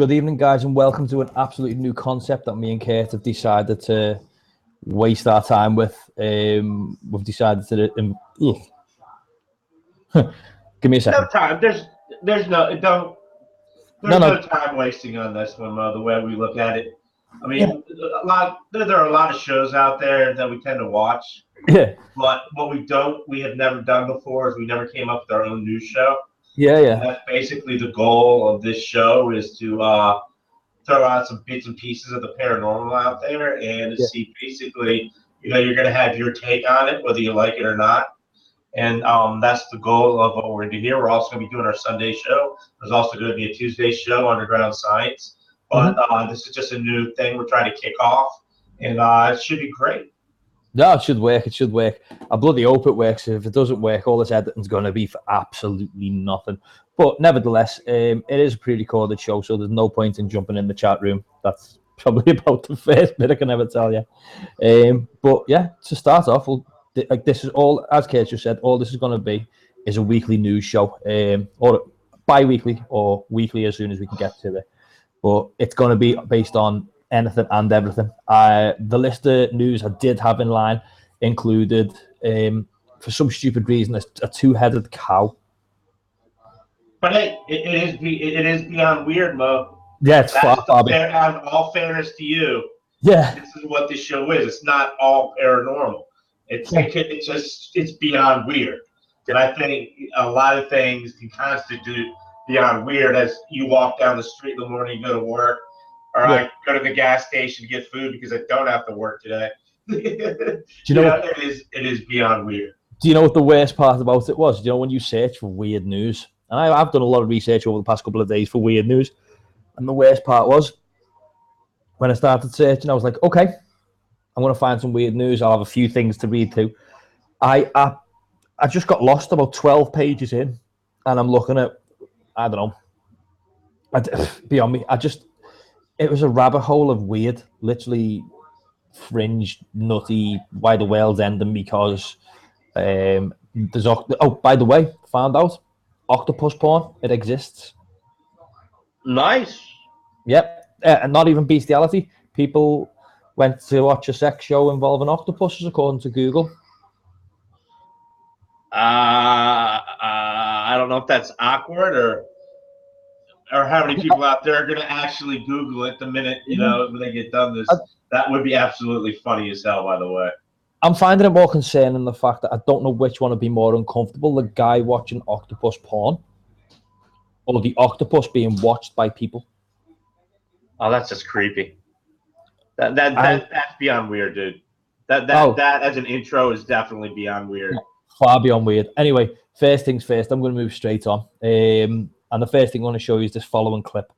Good evening, guys, and welcome to an absolutely new concept that me and Kate have decided to waste our time with. We've decided to. Give me a second. No time. There's no don't. There's no time wasting on this one, the way we look at it. I mean, there are a lot of shows out there that we tend to watch. Yeah. But what we have never done before is we never came up with our own news show. Yeah. And that's basically the goal of this show is to throw out some bits and pieces of the paranormal out there and to see basically, you're going to have your take on it, whether you like it or not. And that's the goal of what we're going to do here. We're also going to be doing our Sunday show. There's also going to be a Tuesday show, Underground Science. But this is just a new thing we're trying to kick off, and it should be great. No, it should work. It should work. I bloody hope it works. If it doesn't work, all this editing's going to be for absolutely nothing. But nevertheless, it is a pre-recorded show, so there's no point in jumping in the chat room. That's probably about the first bit I can ever tell you. But yeah, to start off, this is all, as Kate just said, all this is going to be is a weekly news show, or bi-weekly or weekly as soon as we can get to it. But it's going to be based on anything and everything. The list of news I did have in line included, for some stupid reason, a two-headed cow. But hey, it is beyond weird, Mo. Yeah, it's far. On all fairness to you, yeah, this is what this show is. It's not all paranormal. It's beyond weird. And I think a lot of things can constitute beyond weird as you walk down the street in the morning, you go to work, or I go to the gas station to get food because I don't have to work today. Do you know it is beyond weird. Do you know what the worst part about it was? Do you know when you search for weird news? And I've done a lot of research over the past couple of days for weird news. And the worst part was when I started searching, I was like, okay, I'm going to find some weird news. I'll have a few things to read through. I just got lost about 12 pages in, and I'm looking at, I don't know, beyond me. It was a rabbit hole of weird, literally fringe, nutty, why the world's ending because there's, by the way, found out, octopus porn, it exists. Nice. Yep, and not even bestiality. People went to watch a sex show involving octopuses, according to Google. I don't know if that's awkward or how many people out there are going to actually Google it the minute, when they get done this. That would be absolutely funny as hell, by the way. I'm finding it more concerning the fact that I don't know which one would be more uncomfortable, the guy watching octopus porn or the octopus being watched by people. Oh, that's just creepy. That's beyond weird, dude. That as an intro is definitely beyond weird. Far beyond weird. Anyway, first things first, I'm going to move straight on. And the first thing I want to show you is this following clip.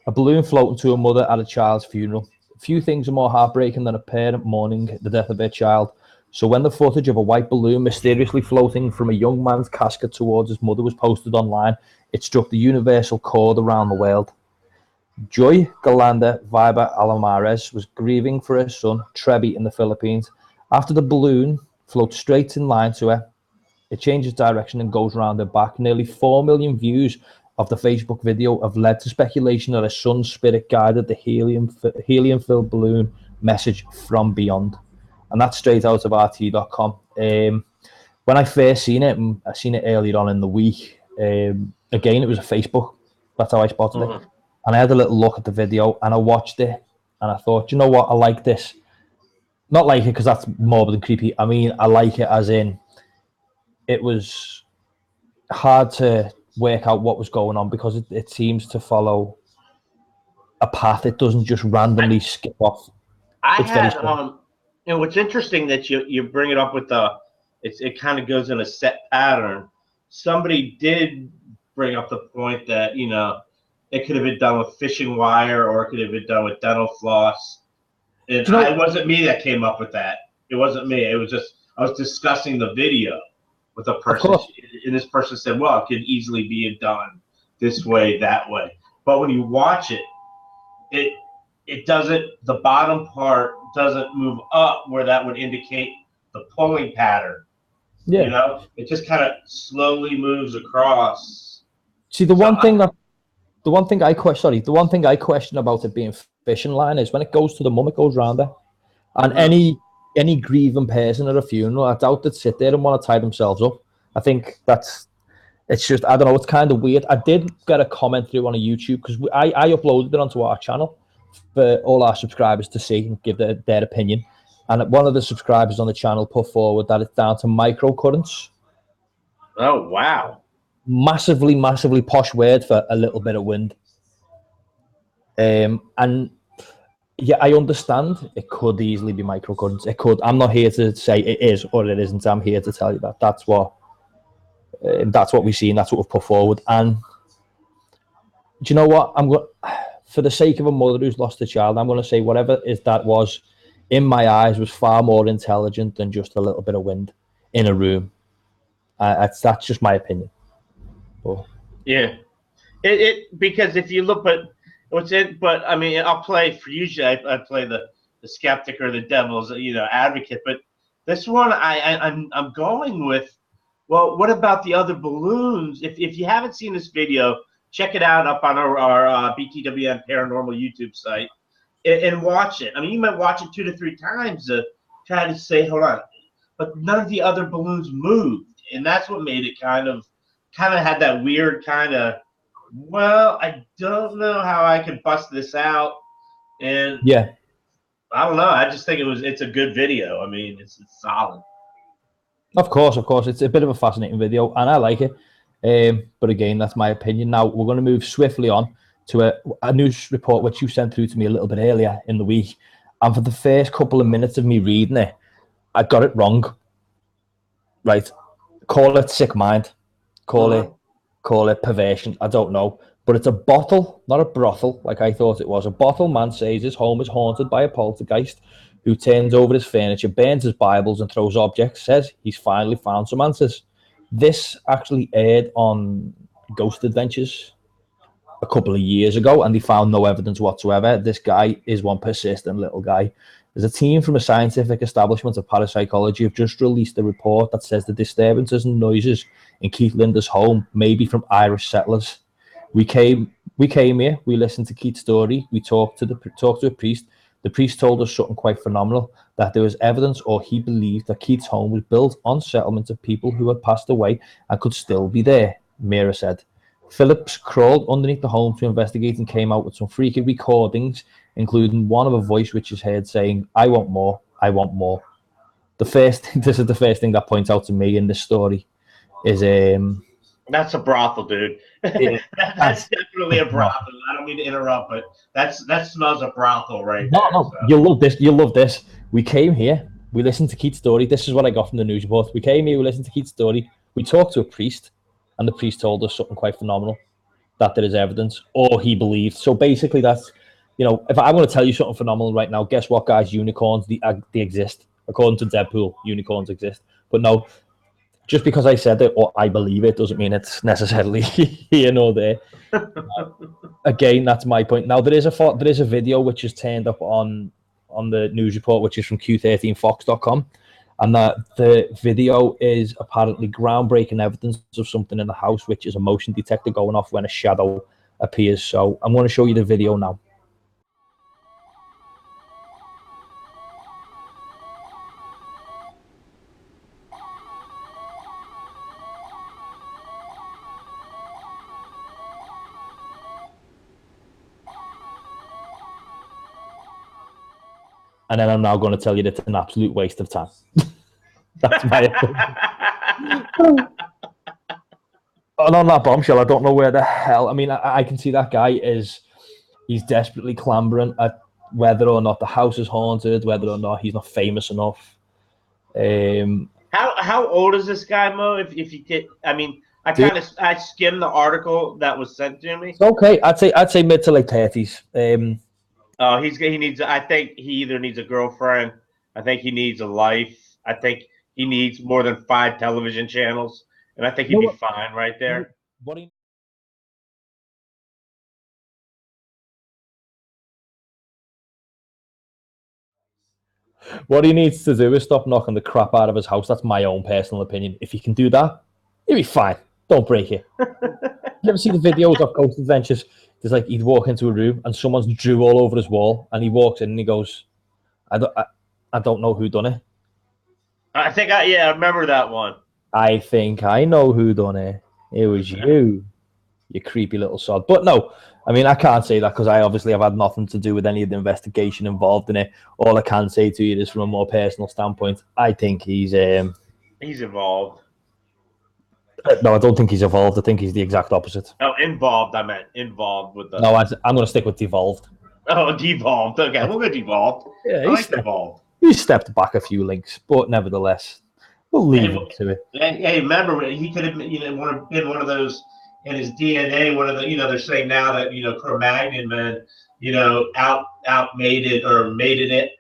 A balloon floating to a mother at a child's funeral. Few things are more heartbreaking than a parent mourning the death of their child. So when the footage of a white balloon mysteriously floating from a young man's casket towards his mother was posted online, it struck the universal chord around the world. Joy Galanda Viber Alamares was grieving for her son, Trebi, in the Philippines. After the balloon floats straight in line to her, it changes direction and goes round her back. Nearly 4 million views of the Facebook video have led to speculation that her son's spirit guided the helium-filled balloon message from beyond. And that's straight out of RT.com. When I first seen it, I seen it earlier on in the week. Again, it was a Facebook. That's how I spotted it. And I had a little look at the video and I watched it and I thought, you know what, I like this. Not like it because that's morbid and creepy. I mean, I like it as in it was hard to work out what was going on because it seems to follow a path. It doesn't just randomly skip off. What's interesting that you bring it up with it kind of goes in a set pattern. Somebody did bring up the point that, it could have been done with fishing wire or it could have been done with dental floss. And it wasn't me that came up with that. It wasn't me. It was just, I was discussing the video with a person. And this person said, well, it could easily be done this way, that way. But when you watch it, it doesn't, the bottom part doesn't move up where that would indicate the pulling pattern. Yeah. It just kind of slowly moves across. See, the one thing I question about it being fishing line is when it goes to the mum, it goes round there. And any grieving person at a funeral, I doubt they'd sit there and want to tie themselves up. I think it's just, I don't know, it's kind of weird. I did get a comment through on a YouTube because I uploaded it onto our channel for all our subscribers to see and give their opinion. And one of the subscribers on the channel put forward that it's down to microcurrents. Oh, wow. Massively, massively posh word for a little bit of wind. And yeah, I understand it could easily be microcurrents. It could. I'm not here to say it is or it isn't. I'm here to tell you that that's what we've seen. That's what we've put forward. And do you know what? For the sake of a mother who's lost a child, I'm going to say whatever that was, in my eyes, was far more intelligent than just a little bit of wind in a room. That's just my opinion. But, yeah, because if you look at but I mean, I'll play for usually I play the skeptic or the devil's advocate, but this one I'm going with. Well, what about the other balloons? If you haven't seen this video, check it out up on our BTWN Paranormal YouTube site and watch it. I mean, you might watch it 2 to 3 times to try to say, hold on, but none of the other balloons moved, and that's what made it kind of had that weird kind of, well, I don't know how I could bust this out, and yeah, I don't know. I just think it's a good video. I mean, it's solid. Of course, it's a bit of a fascinating video, and I like it. But again, that's my opinion. Now we're going to move swiftly on to a news report which you sent through to me a little bit earlier in the week, and for the first couple of minutes of me reading it, I got it wrong. Right, call it sick mind, call it perversion. I don't know, but it's a Bothell, not a brothel, like I thought it was. A Bothell man says his home is haunted by a poltergeist who turns over his furniture, burns his Bibles, and throws objects. Says he's finally found some answers. This actually aired on Ghost Adventures a couple of years ago, and they found no evidence whatsoever. This guy is one persistent little guy. There's a team from a scientific establishment of parapsychology have just released a report that says the disturbances and noises in Keith Linder's home may be from Irish settlers. We came here, we listened to Keith's story, we talked to a priest. The priest told us something quite phenomenal, that there was evidence, or he believed, that Keith's home was built on settlements of people who had passed away and could still be there, Mera said. Phillips crawled underneath the home to investigate and came out with some freaky recordings, including one of a voice which is heard saying, "I want more, I want more." This is the first thing that points out to me in this story is that's a brothel, dude. That's definitely a brothel. I don't mean to interrupt, but that smells a brothel right there. No, so. You'll love this. We came here, we listened to Keith's story. This is what I got from the news report. We came here, we listened to Keith's story. We talked to a priest, and the priest told us something quite phenomenal. that there is evidence, or he believed. So basically, that's, you know, if I want to tell you something phenomenal right now, guess what, guys? Unicorns, they exist. According to Deadpool, unicorns exist. But no, just because I said it or I believe it doesn't mean it's necessarily here nor there. Again, that's my point. Now there is a video which is turned up on the news report, which is from Q13Fox.com, and that the video is apparently groundbreaking evidence of something in the house, which is a motion detector going off when a shadow appears. So I'm going to show you the video now. And then I'm now going to tell you that it's an absolute waste of time. That's my opinion. And on that bombshell, I don't know where the hell. I mean, I can see that guy he's desperately clambering at whether or not the house is haunted, whether or not he's not famous enough. How old is this guy, Mo? If you get, I mean, I skimmed the article that was sent to me. It's okay, I'd say mid to late 30s. He needs. I think he either needs a girlfriend. I think he needs a life. I think he needs more than 5 television channels, and I think he'd be fine right there. What he needs to do is stop knocking the crap out of his house. That's my own personal opinion. If he can do that, he'll be fine. Don't break it. You ever see the videos of Ghost Adventures? There's like, he'd walk into a room and someone's drew all over his wall, and he walks in and he goes, I don't know who done it. I think I remember that one. I think I know who done it. It was you creepy little sod. But no, I mean, I can't say that because I obviously have had nothing to do with any of the investigation involved in it. All I can say to you is from a more personal standpoint, I think he's involved. No, I don't think he's evolved. I think he's the exact opposite. Oh, involved. I meant involved with the. No, I'm going to stick with devolved. Oh, devolved. Okay, we'll go devolved. Yeah, I like devolved. He stepped back a few links, but nevertheless, we'll leave him to it. Hey, remember, he could have been, been one of those in his DNA. One of the, they're saying now that Cro-Magnon men, outmated or mated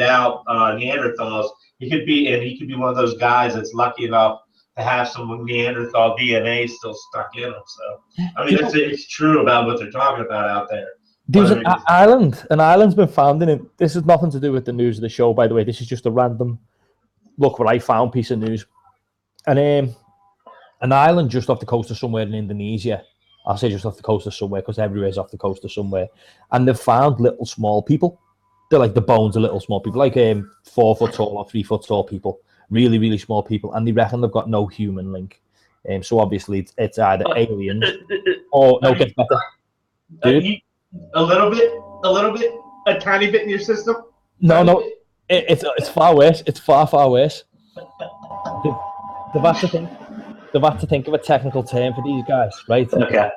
out Neanderthals. He could be one of those guys that's lucky enough to have some Neanderthal DNA still stuck in him. So, I mean, it's true about what they're talking about out there. There's an island. An island's been found in it. This has nothing to do with the news of the show, by the way. This is just a random look what I found piece of news. And an island just off the coast of somewhere in Indonesia. I'll say just off the coast of somewhere because everywhere's off the coast of somewhere. And they've found little small people. They're like the bones of little small people, like 4 foot tall or 3 foot tall people. Really, really small people. And they reckon they've got no human link. So obviously it's either aliens or no, gets better. Dude. A little bit, a tiny bit in your system. No, it's far worse. It's far worse. They've had to think of a technical term for these guys, right? Okay.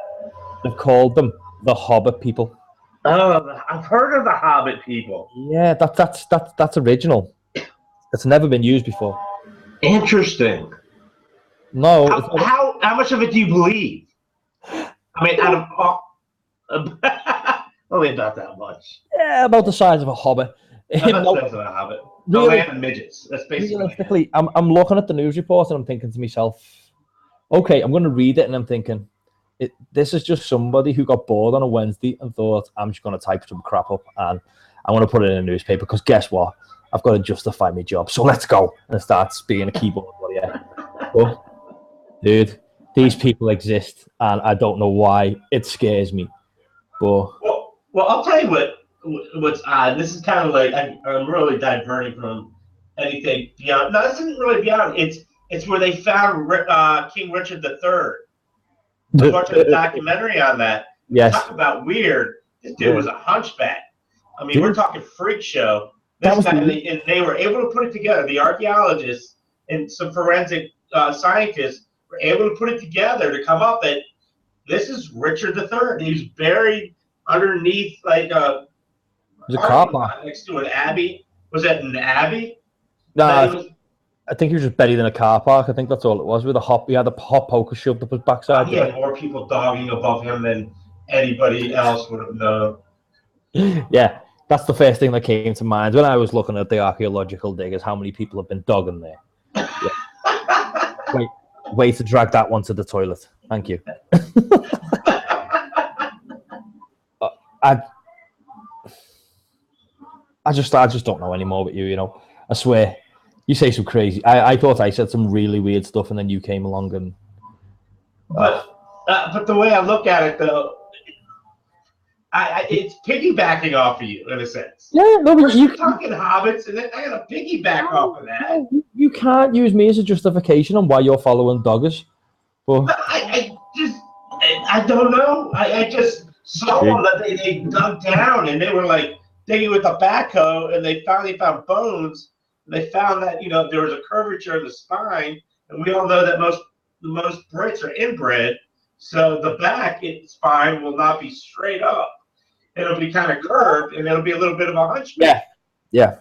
They've called them the Hobbit people. Oh, I've heard of the Hobbit people. Yeah, that's original. It's never been used before. Interesting. No. How much of it do you believe? I mean, out of only about that much. Yeah, about the size of a hobbit. About the size of a hobbit. Really, man and midgets. That's basically. Realistically, I'm looking at the news report and I'm thinking to myself, okay, I'm going to read it and I'm thinking, this is just somebody who got bored on a Wednesday and thought, I'm just going to type some crap up and I'm going to put it in a newspaper because guess what? I've got to justify my job. So let's go. And start being a keyboard warrior. But, dude, these people exist and I don't know why. It scares me. But well, I'll tell you what's odd. This is kind of like I'm really diverting from anything beyond. No, this isn't really beyond. It's where they found King Richard III. I watched a documentary on that. Yes. Talk about weird. This dude was a hunchback. I mean, we're talking freak show. This guy, and they were able to put it together. The archaeologists and some forensic scientists were able to put it together to come up that this is Richard III. He was buried underneath like a car park next to an abbey. Was that an abbey? No, I think he was just buried in a car park. I think that's all it was. He had a hot poker shoved up his backside. He had more people dogging above him than anybody else would have known. Yeah, that's the first thing that came to mind when I was looking at the archaeological diggers. How many people have been dogging there? Yeah. Way to drag that one to the toilet. Thank you. I just don't know anymore with you. You know, I swear, you say some crazy. I thought I said some really weird stuff, and then you came along and. But the way I look at it, though, it's piggybacking off of you in a sense. Yeah, no, but you're talking hobbits, and then I got to piggyback off of that. You can't use me as a justification on why you're following doggers. But I don't know. I just saw that they dug down, and they were like digging with a backhoe, and they finally found bones. And they found that there was a curvature of the spine, and we all know that most Brits are inbred, so the back spine will not be straight up. It'll be kind of curved, and it'll be a little bit of a hunchback. Yeah.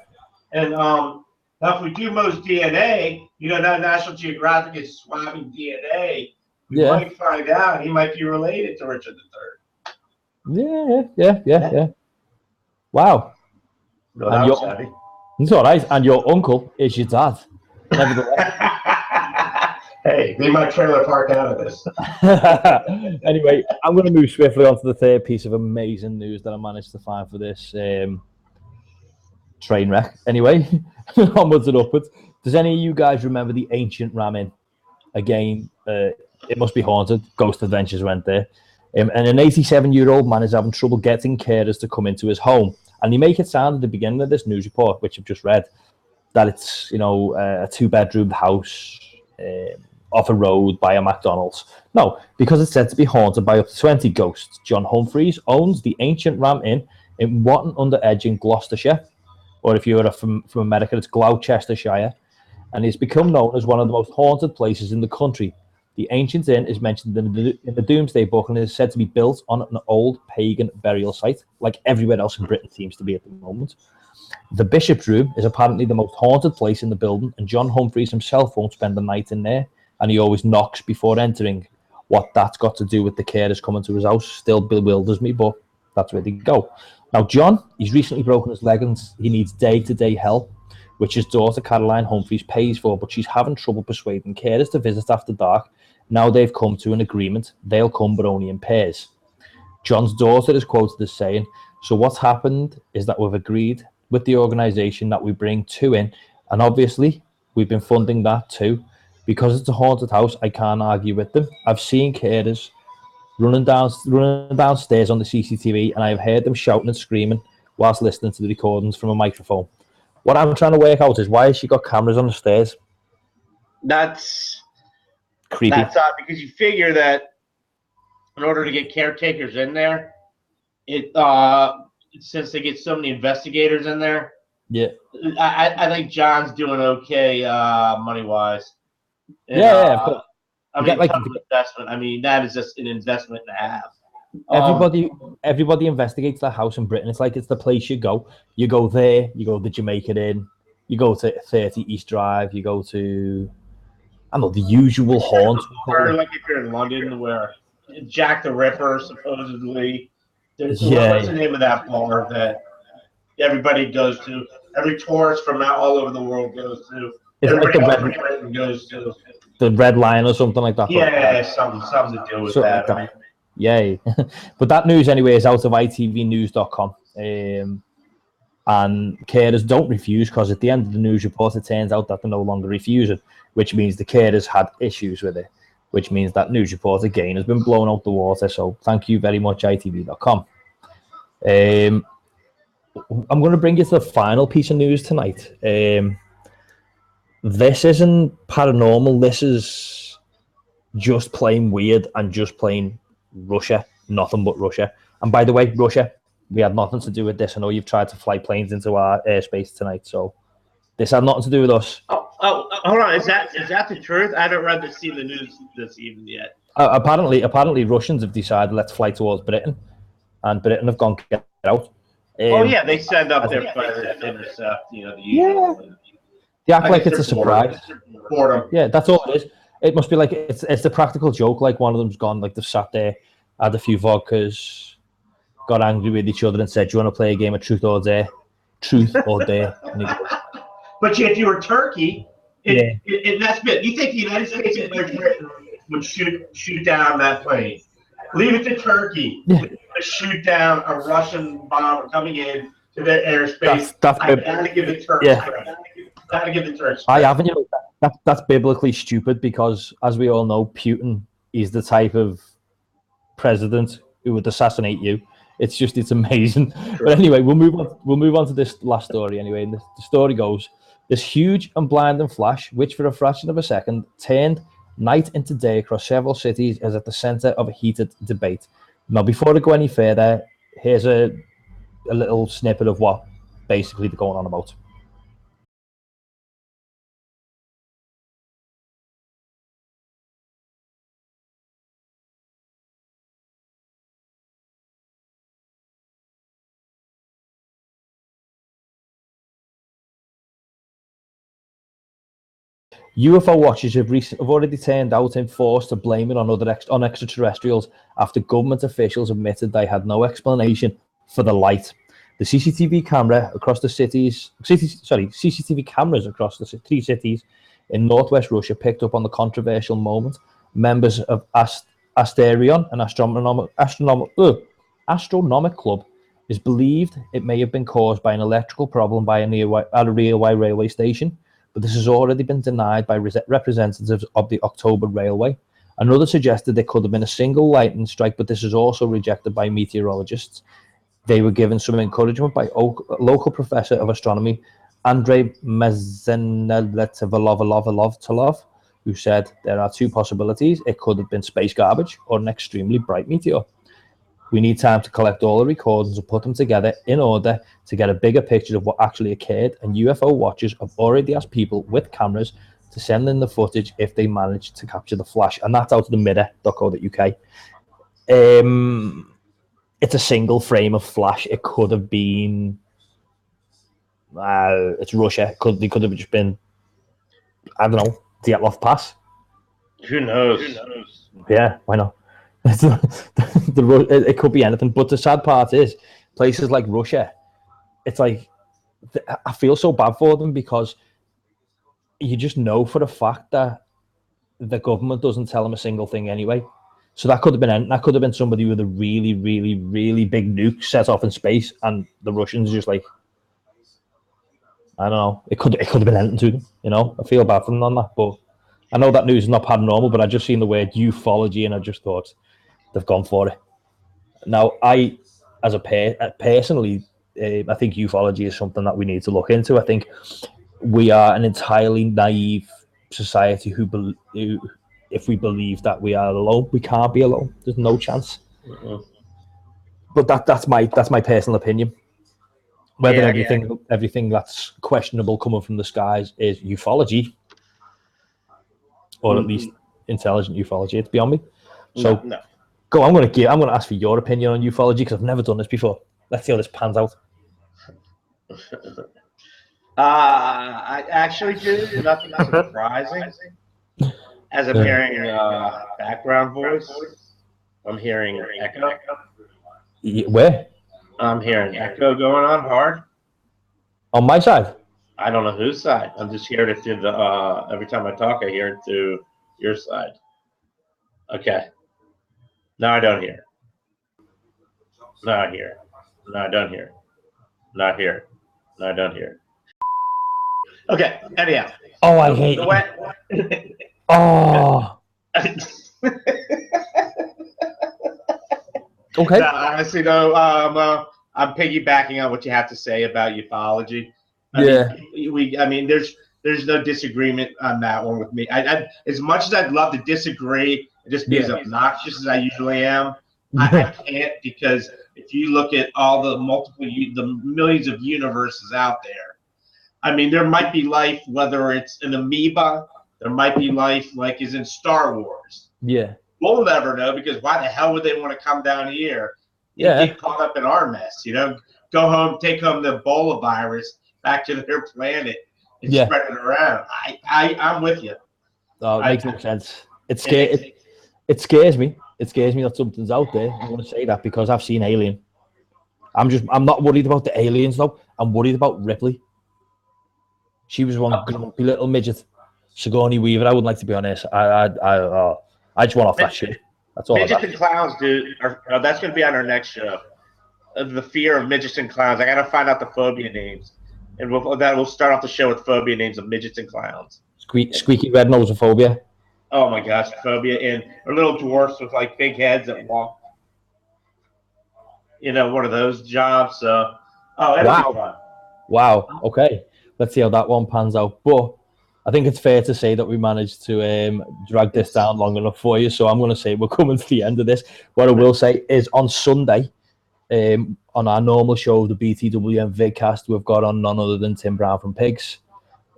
And now if we do most DNA, now National Geographic is swabbing DNA. We might find out he might be related to Richard III. Yeah. Wow. No, that was heavy. It's all right. And your uncle is your dad. Hey, leave my trailer park out of this. Anyway, I'm going to move swiftly on to the third piece of amazing news that I managed to find for this train wreck. Anyway, onwards and upwards. Does any of you guys remember the ancient Ram Inn? Again, it must be haunted. Ghost Adventures went there. And an 87-year-old man is having trouble getting carers to come into his home. And they make it sound at the beginning of this news report, which I've just read, that it's, a 2-bedroom house off a road by a McDonald's. No, because it's said to be haunted by up to 20 ghosts. John Humphreys owns the ancient Ram Inn in Watton-under-Edge in Gloucestershire, or if you're from America, it's Gloucestershire, and it's become known as one of the most haunted places in the country. The ancient inn is mentioned in the Doomsday Book and is said to be built on an old pagan burial site, like everywhere else in Britain seems to be at the moment. The Bishop's Room is apparently the most haunted place in the building, and John Humphreys himself won't spend the night in there, and he always knocks before entering. What that's got to do with the carers coming to his house still bewilders me, but that's where they go. Now, John, he's recently broken his leg and he needs day-to-day help, which his daughter Caroline Humphreys pays for, but she's having trouble persuading carers to visit after dark. Now they've come to an agreement. They'll come, but only in pairs. John's daughter is quoted as saying, "So what's happened is that we've agreed with the organisation that we bring 2 in, and obviously we've been funding that too. Because it's a haunted house, I can't argue with them. I've seen carers running downstairs on the CCTV, and I've heard them shouting and screaming whilst listening to the recordings from a microphone." What I'm trying to work out is, why has she got cameras on the stairs? That's creepy. That's odd, because you figure that in order to get caretakers in there, since they get so many investigators in there, I think John's doing okay money wise. Of course. I mean, investment. I mean, that is just an investment and a half. Everybody investigates that house in Britain. It's like it's the place you go. You go there. You go to the Jamaica Inn. You go to 30 East Drive. You go to, I don't know, the usual haunts. Or like if you're in London, where Jack the Ripper supposedly. What's the name of that bar that everybody goes to? Every tourist from all over the world goes to. Everybody goes to the Red Lion or something like that. Yeah, something to do with that. Like that. Yay. But that news anyway is out of itvnews.com. And carers don't refuse, because at the end of the news report it turns out that they're no longer refusing, which means the carers had issues with it, which means that news report again has been blown out the water. So thank you very much, itv.com. I'm going to bring you to the final piece of news tonight. This isn't paranormal. This is just plain weird and just plain Russia. Nothing but Russia. And by the way, Russia, we had nothing to do with this. I know you've tried to fly planes into our airspace tonight, so this had nothing to do with us. Oh, hold on. Is that the truth? I haven't seen the news this evening yet. Apparently, Russians have decided let's fly towards Britain, and Britain have gone get out. They send up their fighters to intercept, the usual. They act I like guess it's a they're bored. surprise. Boredom. Yeah, that's all it is. It must be like it's the practical joke. Like one of them's gone, like they've sat there, had a few vodkas, got angry with each other, and said, "Do you want to play a game of truth or dare?" Truth or dare. And he goes, But if you were Turkey, that's bit. You think the United States and Great Britain would shoot down that plane? Leave it to Turkey to shoot down a Russian bomber coming in to their airspace. I gotta give the Turks credit. Gotta give the Turks credit. I haven't. You know, that's biblically stupid because, as we all know, Putin is the type of president who would assassinate you. It's amazing. True. But anyway, we'll move on to this last story anyway. And the story goes: this huge and blinding flash, which for a fraction of a second turned night into day across several cities, is at the center of a heated debate. Now, before I go any further, here's a little snippet of what basically they're going on about. UFO watchers have already turned out in force to blame it on extraterrestrials after government officials admitted they had no explanation for the light. The CCTV cameras across the three cities in northwest Russia picked up on the controversial moment. Members of Asterion, an astronomic club, is believed it may have been caused by an electrical problem by a nearby railway station, but this has already been denied by representatives of the October Railway. Another suggested there could have been a single lightning strike, but this is also rejected by meteorologists. They were given some encouragement by local professor of astronomy, Andrei Mezenelev, who said there are two possibilities. It could have been space garbage or an extremely bright meteor. We need time to collect all the recordings and put them together in order to get a bigger picture of what actually occurred, and UFO watchers have already asked people with cameras to send in the footage if they manage to capture the flash, and that's out of the Mera.co.uk. It's a single frame of flash. It could have been it's Russia. They could have just been, I don't know, Dyatlov Pass. Who knows? Yeah, why not? It could be anything, but the sad part is places like Russia, it's like I feel so bad for them because you just know for a fact that the government doesn't tell them a single thing anyway. So that could have been somebody with a really, really, really big nuke set off in space, and the Russians just like, I don't know. It could have been anything to them. You know, I feel bad for them on that, but I know that news is not paranormal, but I just seen the word ufology and I just thought they've gone for it. Now, I, as personally, I think ufology is something that we need to look into. I think we are an entirely naive society who if we believe that we are alone, we can't be alone. There's no chance. Mm-hmm. But that's my personal opinion. Whether everything that's questionable coming from the skies is ufology, or at least intelligent ufology, it's beyond me. So, no. Go. I'm going to ask for your opinion on ufology because I've never done this before. Let's see how this pans out. I actually do nothing surprising. As I'm hearing background voice, I'm hearing echo. Where? I'm hearing echo going on hard. On my side? I don't know whose side. I'm just hearing it through the. Every time I talk, I hear it through your side. Okay. No, I don't hear. No, I hear. No, I don't hear. Not here. No, I don't hear. Okay. Anyhow. Oh, I hate you. Oh. Okay. No, honestly, though, I'm piggybacking on what you have to say about ufology. I mean, there's no disagreement on that one with me. I as much as I'd love to disagree and just be as obnoxious as I usually am, I can't, because if you look at all the the millions of universes out there, I mean, there might be life, whether it's an amoeba, there might be life like is in Star Wars. Yeah. We'll never know, because why the hell would they want to come down here and get caught up in our mess? You know, go home, take home the Ebola virus back to their planet, and spreading it around. I'm with you. It makes no sense. It scares me. It scares me that something's out there. I want to say that because I've seen Alien. I'm not worried about the aliens though. I'm worried about Ripley. She was one grumpy little midget. Sigourney Weaver. I wouldn't like to be honest. I just want off that shit. That's all. Midgets and clowns, dude. That's going to be on our next show. The fear of midgets and clowns. I got to find out the phobia names, and we'll start off the show with phobia names of midgets and clowns. Squeaky red nosophobia. Oh my gosh, phobia, and or little dwarfs with like big heads that walk. One of those jobs. So, it'll be fun. Wow. Okay. Let's see how that one pans out. But I think it's fair to say that we managed to drag this down long enough for you. So I'm going to say we're coming to the end of this. What I will say is on Sunday, on our normal show, the BTWN vidcast, we've got on none other than Tim Brown from Pigs.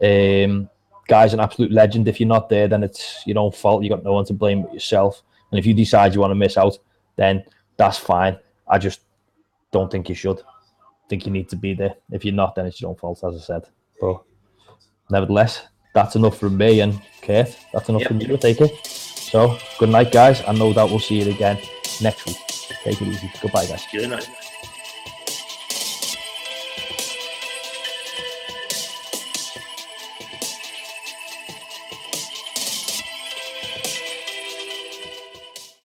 Guy's an absolute legend. If you're not there, then it's your own fault. You got no one to blame but yourself. And if you decide you want to miss out, then that's fine. I just don't think you should. I think you need to be there. If you're not, then it's your own fault, as I said. But nevertheless, that's enough from me and Keith. That's enough from you, I take it. So, good night, guys. And no doubt we'll see you again next week. Take it easy. Goodbye, guys. Good night.